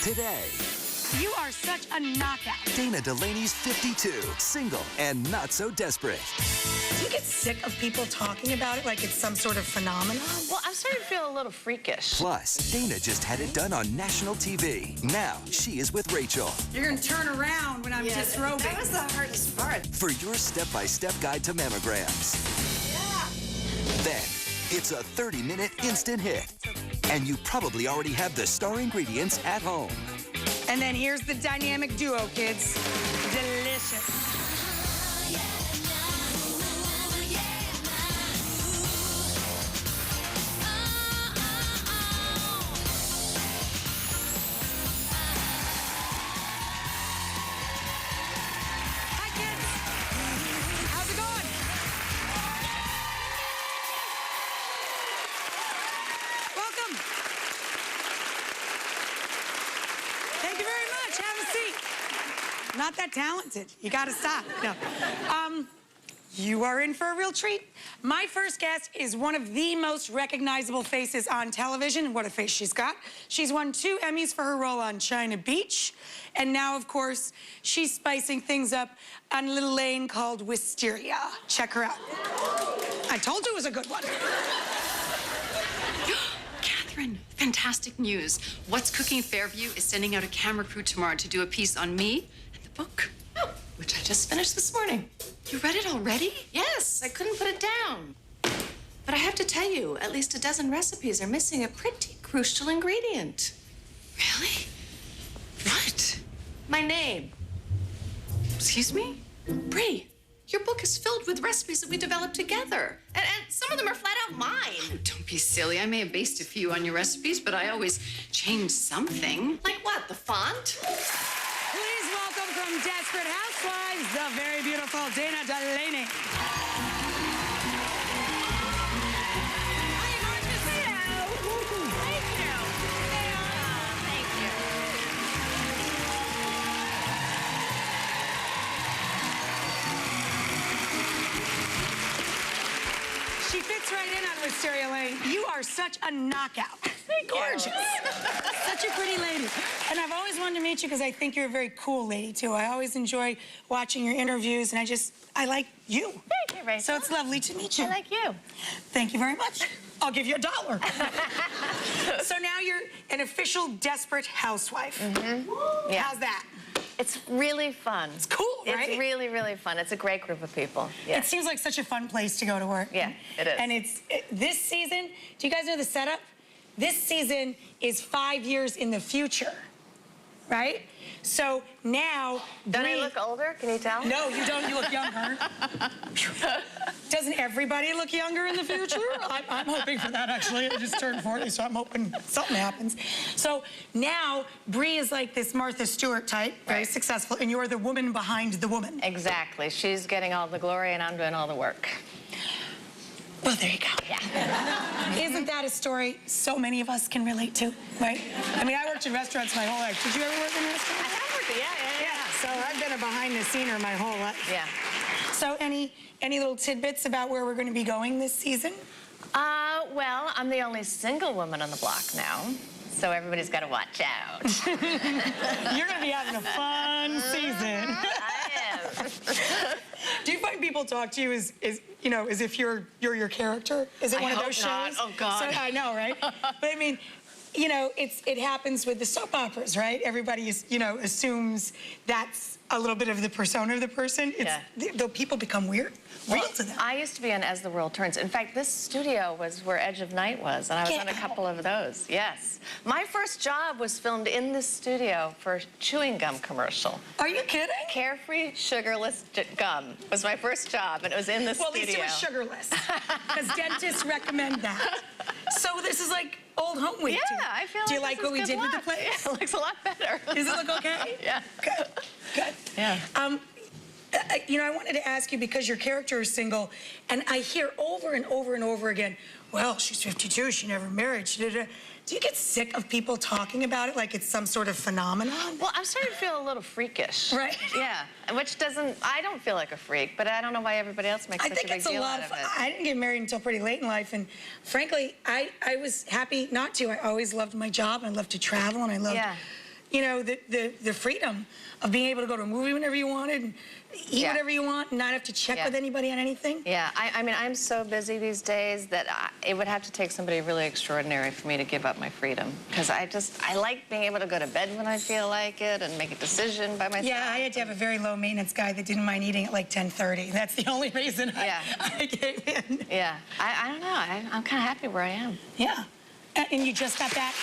today. You are such a knockout. Dana Delaney's 52, single and not so desperate. Do you get sick of people talking about it like it's some sort of phenomenon? Well, I'm starting to feel a little freakish. Plus, Dana just had it done on national TV. Now she is with Rachael. You're going to turn around when I'm disrobing. That was the hardest part. For your step-by-step guide to mammograms. Yeah. Then, it's a 30-minute instant hit. And you probably already have the star ingredients at home. And then here's the dynamic duo, kids. Delicious. Hi, kids. How's it going? Welcome. Thank you very much. Have a seat. Not that talented. You gotta stop. No. You are in for a real treat. My first guest is one of the most recognizable faces on television. What a face she's got. She's won 2 Emmys for her role on China Beach. And now, of course, she's spicing things up on a little lane called Wisteria. Check her out. I told you it was a good one. Catherine, fantastic news. What's Cooking Fairview is sending out a camera crew tomorrow to do a piece on me and the book. Oh, which I just finished this morning. You read it already? Yes, I couldn't put it down. But I have to tell you, at least a dozen recipes are missing a pretty crucial ingredient. Really? What? My name. Excuse me? Bree, your book is filled with recipes that we developed together. And some of them are flat out mine. Oh, don't be silly. I may have based a few on your recipes, but I always change something. Like what, the font? Please welcome from Desperate Housewives, the very beautiful Dana Delaney. She fits right in on Wisteria Lane. You are such a knockout. Gorgeous. Such a pretty lady. And I've always wanted to meet you because I think you're a very cool lady, too. I always enjoy watching your interviews, and I like you. Thank you, Rachael. So it's lovely to meet you. I like you. Thank you very much. I'll give you $1. So now you're an official Desperate Housewife. Mm-hmm. Yeah. How's that? It's really fun. It's cool, right? It's really, really fun. It's a great group of people. Yeah. It seems like such a fun place to go to work. Yeah, it is. And this season, do you guys know the setup? This season is 5 years in the future, right? So now, Don't I look older? Can you tell? No, you don't. You look younger. Doesn't everybody look younger in the future? I'm hoping for that, actually. I just turned 40, so I'm hoping something happens. So now, Bree is like this Martha Stewart type, very successful, and you're the woman behind the woman. Exactly. She's getting all the glory, and I'm doing all the work. Well, there you go. Yeah. Isn't that a story so many of us can relate to, right? I mean, I worked in restaurants my whole life. Did you ever work in restaurants? I have worked, yeah. So I've been a behind-the-scener my whole life. Yeah. So any little tidbits about where we're going to be going this season? Well, I'm the only single woman on the block now, so everybody's got to watch out. You're going to be having a fun season. I am. Do you find people talk to you as if you're your character? Is it one of those shows? Not. Oh, God. So, I know, right? But I mean, it happens with the soap operas, right? Everybody assumes that's a little bit of the persona of the person. Though people become real to them. I used to be on As the World Turns. In fact, this studio was where Edge of Night was, and I was on a couple of those. Yes. My first job was filmed in this studio for a chewing gum commercial. Are you kidding? Carefree sugarless gum was my first job, and it was in the studio. Well, at least it was sugarless, because dentists recommend that. So this is like old home week. Yeah, I feel like Do you like what we did with the place? Yeah, it looks a lot better. Does it look okay? Yeah. Good. Yeah. I wanted to ask you, because your character is single, and I hear over and over and over again, well, she's 52, she never married. Do you get sick of people talking about it like it's some sort of phenomenon? Well, I'm starting to feel a little freakish. Right. Yeah, which I don't feel like a freak, but I don't know why everybody else makes such a big deal out of it. I think it's a lot of fun. I didn't get married until pretty late in life, and frankly, I was happy not to. I always loved my job, and I loved to travel, and I loved you know, the freedom of being able to go to a movie whenever you wanted and eat whatever you want and not have to check with anybody on anything. Yeah, I mean, I'm so busy these days that it would have to take somebody really extraordinary for me to give up my freedom. Because I like being able to go to bed when I feel like it and make a decision by myself. Yeah, I had to have a very low maintenance guy that didn't mind eating at like 10:30. That's the only reason I came in. Yeah, I don't know. I'm kind of happy where I am. Yeah, and you just got back.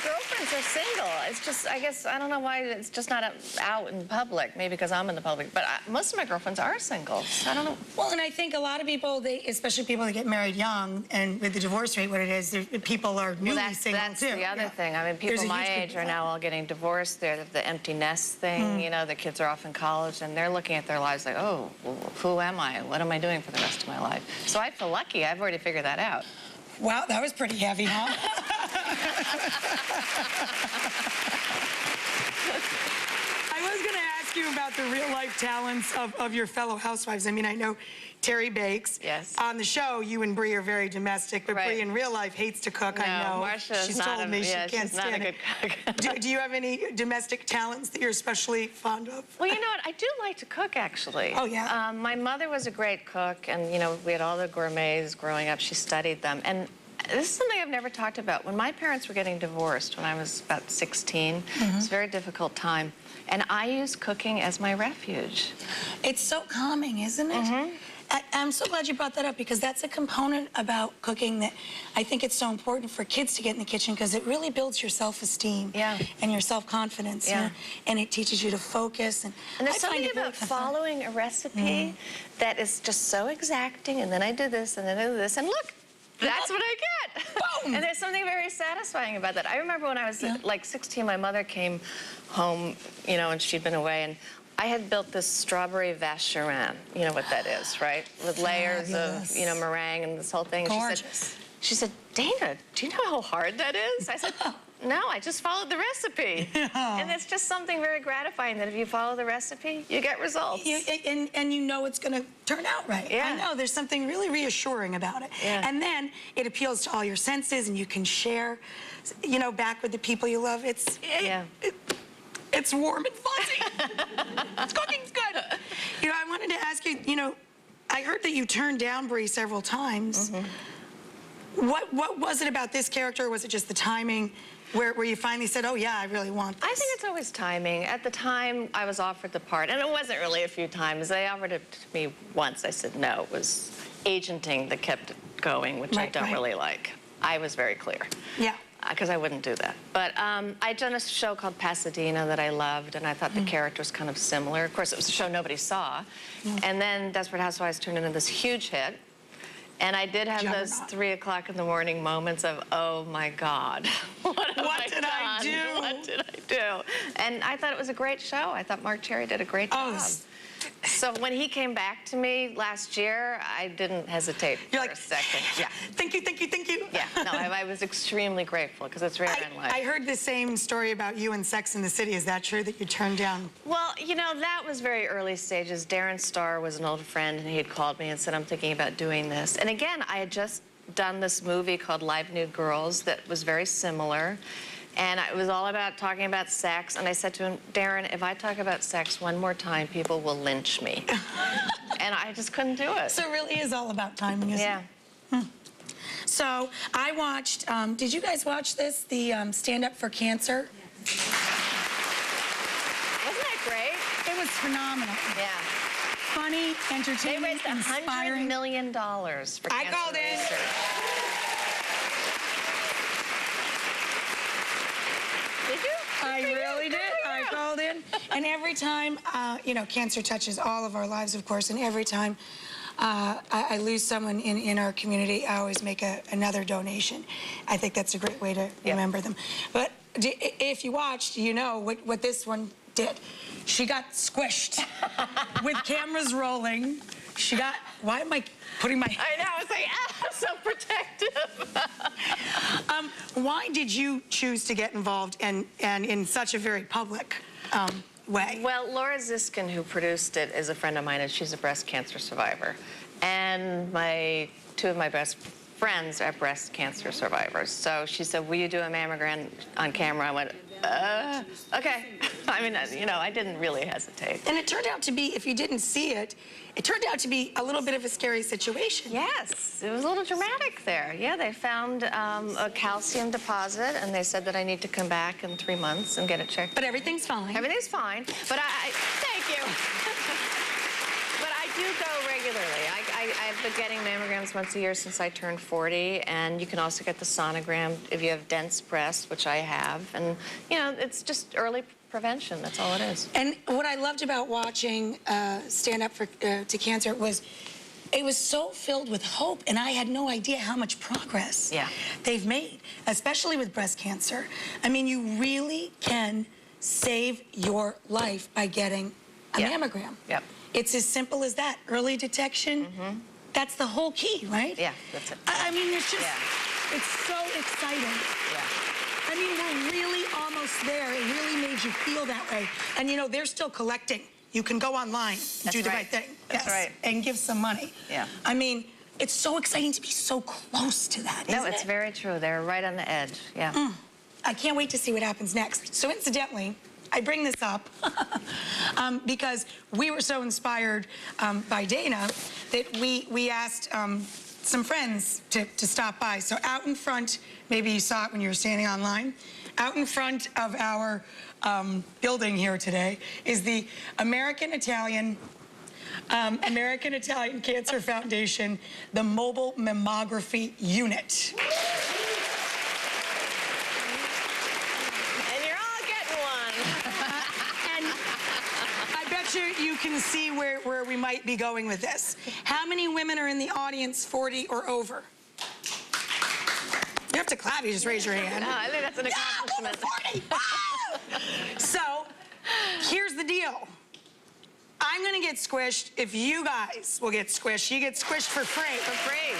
Girlfriends are single. It's just, I guess, I don't know why it's just not out in public. Maybe because I'm in the public. But most of my girlfriends are single. I don't know. Well, and I think a lot of people, especially people that get married young, and with the divorce rate what it is, people are newly single that's too. That's the other thing. I mean, people my age are now all getting divorced. They're the empty nest thing. You know, the kids are off in college, and they're looking at their lives like, oh, well, who am I? What am I doing for the rest of my life? So I feel lucky. I've already figured that out. Wow, that was pretty heavy, huh? I was going to ask you about the real-life talents of your fellow housewives. I mean, I know Terry bakes. Yes. On the show, you and Bree are very domestic, but Bree in real life hates to cook, I know. She's told me she can't stand it. Do you have any domestic talents that you're especially fond of? Well, you know what? I do like to cook, actually. Oh, yeah? My mother was a great cook, and, you know, we had all the gourmets growing up. She studied them. And this is something I've never talked about. When my parents were getting divorced when I was about 16, it was a very difficult time. And I used cooking as my refuge. It's so calming, isn't it? I'm so glad you brought that up, because that's a component about cooking that I think it's so important for kids to get in the kitchen, because it really builds your self-esteem and your self-confidence. And it teaches you to focus. And there's something about following a recipe that is just so exacting, and then I do this, and then I do this, and look, that's what I get. Boom. And there's something very satisfying about that. I remember when I was like 16, my mother came home, you know, and she'd been away, and I had built this strawberry vacherin. You know what that is, right? With layers of, you know, meringue and this whole thing. Gorgeous. She said, Dana, do you know how hard that is? I said, no, I just followed the recipe. And it's just something very gratifying that if you follow the recipe, you get results. And you know it's going to turn out right. I know, there's something really reassuring about it. And then it appeals to all your senses, and you can share, you know, back with the people you love. It's warm and fuzzy. Cooking's good. You know, I wanted to ask you, you know, I heard that you turned down Bree several times. What was it about this character, or was it just the timing where you finally said, oh, yeah, I really want this? I think it's always timing. At the time, I was offered the part, and it wasn't really a few times. They offered it to me once. I said no. It was agenting that kept it going, which I don't really like. I was very clear. Yeah. Because I wouldn't do that. But I'd done a show called Pasadena that I loved, and I thought the character was kind of similar. Of course, it was a show nobody saw. And then Desperate Housewives turned into this huge hit. And I did have those 3 o'clock in the morning moments of, oh my God, what did I do? What did I do? And I thought it was a great show. I thought Mark Cherry did a great job. So when he came back to me last year, I didn't hesitate for a second. Yeah. Thank you, thank you, thank you. Yeah, no, I was extremely grateful, because it's rare in life. I heard the same story about you and Sex and the City. Is that true, that you turned down? Well, you know, that was very early stages. Darren Star was an old friend, and he had called me and said, I'm thinking about doing this. And again, I had just done this movie called Live Nude Girls that was very similar. And it was all about talking about sex. And I said to him, Darren, if I talk about sex one more time, people will lynch me. And I just couldn't do it. So it really is all about timing, isn't it? So I watched, did you guys watch this, the Stand Up for Cancer? Wasn't that great? It was phenomenal. Yeah. Funny, entertaining, they raised inspiring. $100 million for cancer I called in. research. Did you? I really did. I called in. And every time, you know, cancer touches all of our lives, of course, and every time I lose someone in our community, I always make another donation. I think that's a great way to remember them. But if you watched, you know what this one did. She got squished with cameras rolling. She got, why am I putting my... I know, it's like, so protective. Why did you choose to get involved and in such a very public way? Well, Laura Ziskin, who produced it, is a friend of mine, and she's a breast cancer survivor. And two of my best friends are breast cancer survivors. So she said, will you do a mammogram on camera? I went, okay. I mean, you know, I didn't really hesitate. And it turned out to be, if you didn't see it, it turned out to be a little bit of a scary situation. Yes, it was a little dramatic there. Yeah, they found a calcium deposit, and they said that I need to come back in 3 months and get it checked. But everything's fine. Everything's fine, but thank you. But I do go regularly. I've been getting mammograms once a year since I turned 40, and you can also get the sonogram if you have dense breasts, which I have. And, you know, it's just early prevention. That's all it is. And what I loved about watching Stand Up to Cancer was it was so filled with hope, and I had no idea how much progress they've made, especially with breast cancer. I mean, you really can save your life by getting a mammogram. Yep. It's as simple as that. Early detection, that's the whole key, right? Yeah, that's it. I mean, it's just, it's so exciting. Yeah. I mean, we're really almost there. It really made you feel that way. And, you know, they're still collecting. You can go online, do the right thing. That's right. And give some money. Yeah. I mean, it's so exciting to be so close to that, No, isn't it's it? very true. They're right on the edge. Yeah. I can't wait to see what happens next. So incidentally, I bring this up because we were so inspired by Dana that we asked some friends to stop by. So out in front, maybe you saw it when you were standing online, out in front of our building here today is the American Italian Cancer Foundation, the Mobile Mammography Unit. You can see where we might be going with this. How many women are in the audience 40 or over? You have to clap, you just raise your hand. No, I think that's an accomplishment. Over 40! So, here's the deal. I'm gonna get squished if you guys will get squished. You get squished for free. For free.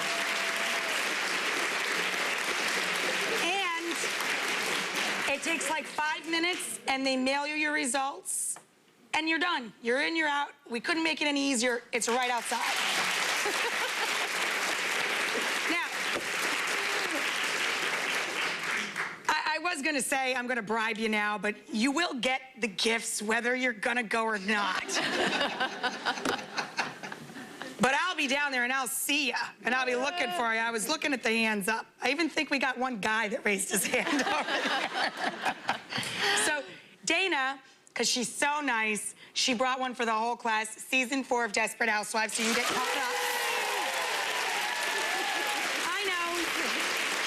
And it takes like 5 minutes, and they mail you your results. And you're done. You're in, you're out. We couldn't make it any easier. It's right outside. Now, I was gonna say I'm gonna bribe you now, but you will get the gifts whether you're gonna go or not. But I'll be down there and I'll see ya, and I'll be looking for you. I was looking at the hands up. I even think we got one guy that raised his hand over there. So, Dana, because she's so nice, she brought one for the whole class, season 4 of Desperate Housewives, so you can get caught up. I know,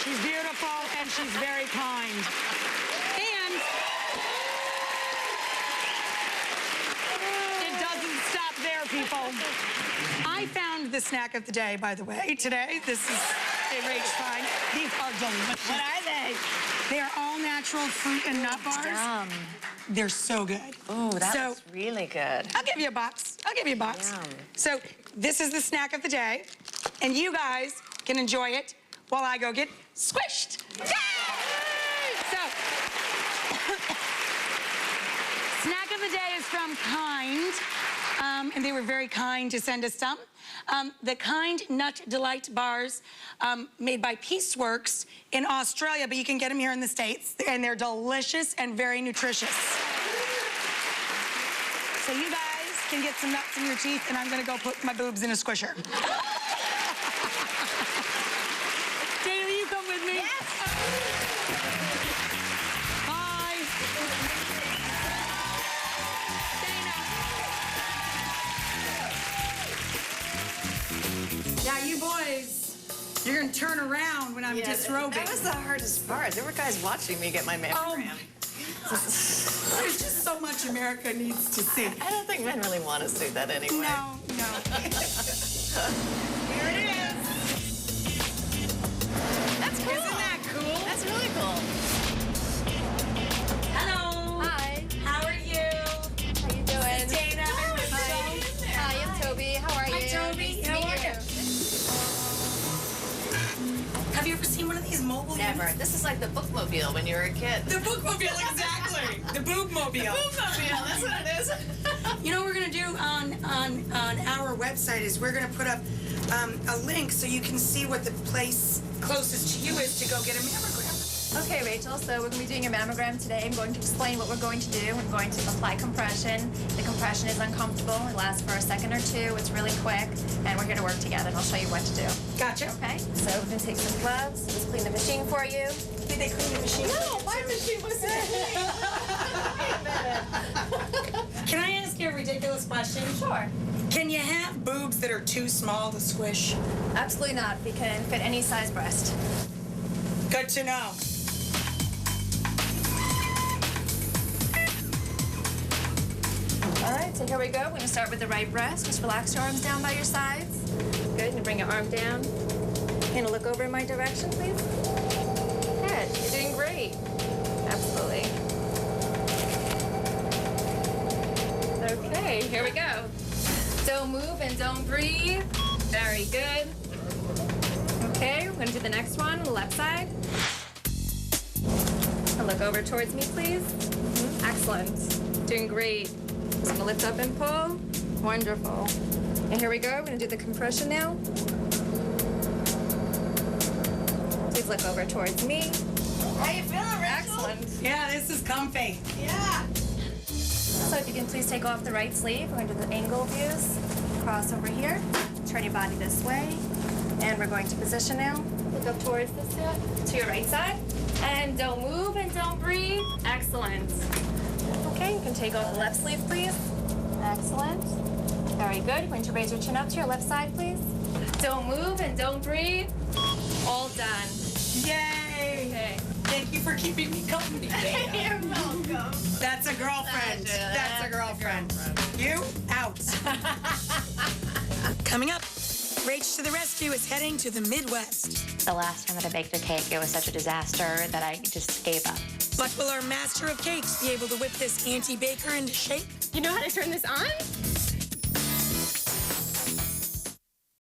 she's beautiful and she's very kind. And it doesn't stop there, people. I found the snack of the day, by the way, today. This is a Rach find. These are delicious. What are they? They are all natural fruit and nut bars. Yum. They're so good. Ooh, that looks really good. I'll give you a box. I'll give you a box. Yum. So this is the snack of the day, and you guys can enjoy it while I go get squished. Yay! So, snack of the day is from Kind, and they were very kind to send us some. The Kind Nut Delight bars made by Peaceworks in Australia, but you can get them here in the States, and they're delicious and very nutritious. So you guys can get some nuts in your teeth, and I'm gonna go put my boobs in a squisher. Dana, will you come with me? Yes. Bye. Dana. Now you boys, you're gonna turn around when I'm disrobing. That was the hardest part. There were guys watching me get my mammogram. There's just so much America needs to see. I don't think men really want to see that anyway. No. Here it is. That's cool. Isn't that cool? That's really cool. Hello. Hi. How are you? How you doing? Dana. Hi, I'm Toby. How are you? Hi, Toby. Nice to How meet are you. Have you ever seen one of these mobile Never. units? This is like the bookmobile when you were a kid. The bookmobile, exactly. The boobmobile. Bookmobile, that's what it is. You know what we're gonna do on our website is we're gonna put up a link so you can see what the place closest to you is to go get a mammogram. Okay, Rachel, so we're going to be doing your mammogram today. I'm going to explain what we're going to do. I'm going to apply compression. The compression is uncomfortable. It lasts for a second or two. It's really quick, and we're going to work together, and I'll show you what to do. Gotcha. Okay, so we're going to take some gloves. Just clean the machine for you. Did they clean the machine? No, my machine was Can I ask you a ridiculous question? Sure. Can you have boobs that are too small to squish? Absolutely not. We can fit any size breast. Good to know. All right, so here we go. We're going to start with the right breast. Just relax your arms down by your sides. Good. And bring your arm down. And look over in my direction, please. Good. You're doing great. Absolutely. Okay, here we go. Don't move and don't breathe. Very good. Okay, we're going to do the next one on the left side. And look over towards me, please. Excellent. Doing great. Just gonna lift up and pull. Wonderful. And here we go. We're gonna do the compression now. Please look over towards me. How you feeling, Rachael? Excellent. Yeah, this is comfy. Yeah. So if you can please take off the right sleeve. We're gonna do the angle views. Cross over here. Turn your body this way. And we're going to position now. Look up towards this side, to your right side. And don't move and don't breathe. Excellent. Okay, you can take off the left sleeve, please. Excellent. Very good. You're going to raise your chin up to your left side, please. Don't move and don't breathe. All done. Yay. Okay. Thank you for keeping me company today. You're welcome. That's a girlfriend. That's a girlfriend. You out. Coming up, Rach to the Rescue is heading to the Midwest. The last time that I baked a cake, it was such a disaster that I just gave up. But will our master of cakes be able to whip this anti-baker into shape? You know how to turn this on?